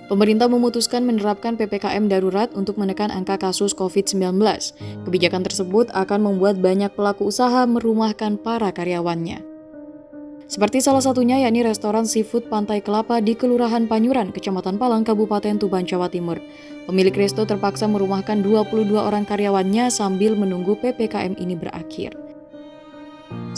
Pemerintah memutuskan menerapkan PPKM darurat untuk menekan angka kasus COVID-19. Kebijakan tersebut akan membuat banyak pelaku usaha merumahkan para karyawannya. Seperti salah satunya yakni restoran seafood Pantai Kelapa di Kelurahan Panyuran, Kecamatan Palang, Kabupaten Tuban, Jawa Timur. Pemilik resto terpaksa merumahkan 22 orang karyawannya sambil menunggu PPKM ini berakhir.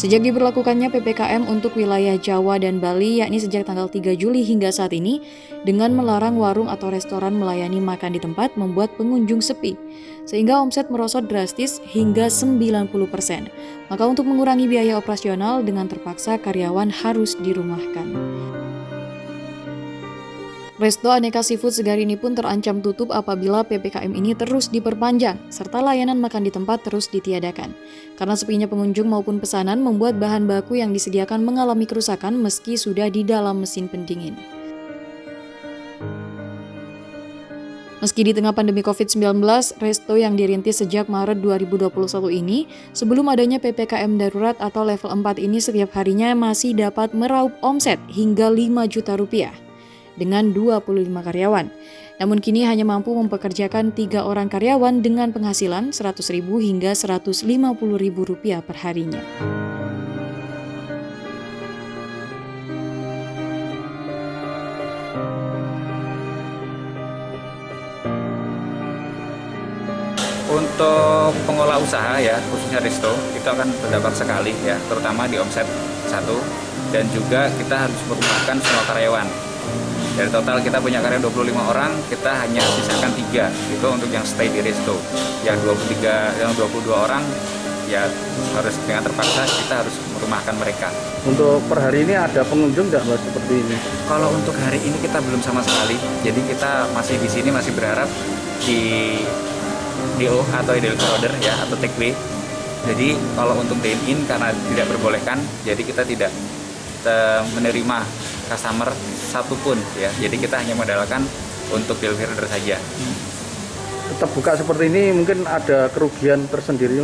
Sejak diberlakukannya PPKM untuk wilayah Jawa dan Bali, yakni sejak tanggal 3 Juli hingga saat ini, dengan melarang warung atau restoran melayani makan di tempat membuat pengunjung sepi, sehingga omset merosot drastis hingga 90%. Maka untuk mengurangi biaya operasional, dengan terpaksa karyawan harus dirumahkan. Resto aneka seafood segar ini pun terancam tutup apabila PPKM ini terus diperpanjang, serta layanan makan di tempat terus ditiadakan. Karena sepinya pengunjung maupun pesanan membuat bahan baku yang disediakan mengalami kerusakan meski sudah di dalam mesin pendingin. Meski di tengah pandemi COVID-19, resto yang dirintis sejak Maret 2021 ini, sebelum adanya PPKM darurat atau level 4 ini setiap harinya masih dapat meraup omset hingga 5 juta rupiah. Dengan 25 karyawan. Namun kini hanya mampu mempekerjakan 3 orang karyawan dengan penghasilan Rp100.000 hingga Rp150.000 per harinya. Untuk pengolah usaha ya, khususnya resto, itu akan berdampak sekali ya, terutama di omset satu, dan juga kita harus merumahkan semua karyawan. Dari total kita punya karyawan 25 orang, kita hanya sisakan 3, itu untuk yang stay di resto. Yang 22 orang, ya harus dengan terpaksa kita harus merumahkan mereka. Untuk per hari ini ada pengunjung nggak Mas seperti ini? Kalau untuk hari ini kita belum sama sekali, jadi kita masih di sini masih berharap di DO atau delivery order ya, atau take away. Jadi kalau untuk dine in karena tidak diperbolehkan, jadi kita tidak menerima customer satupun ya. Jadi kita hanya mengandalkan untuk delivery order saja. Tetap buka seperti ini mungkin ada kerugian tersendiri?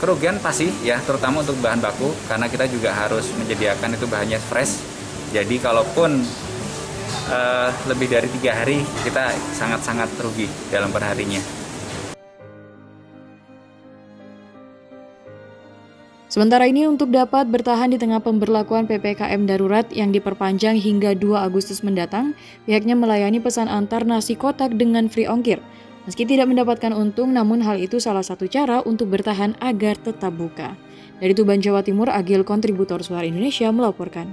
Kerugian pasti ya, terutama untuk bahan baku karena kita juga harus menyediakan itu bahannya fresh. Jadi kalaupun lebih dari 3 hari kita sangat-sangat rugi dalam perharinya. Sementara ini untuk dapat bertahan di tengah pemberlakuan PPKM darurat yang diperpanjang hingga 2 Agustus mendatang, pihaknya melayani pesan antar nasi kotak dengan free ongkir. Meski tidak mendapatkan untung, namun hal itu salah satu cara untuk bertahan agar tetap buka. Dari Tuban, Jawa Timur, Agil, kontributor Suara Indonesia melaporkan.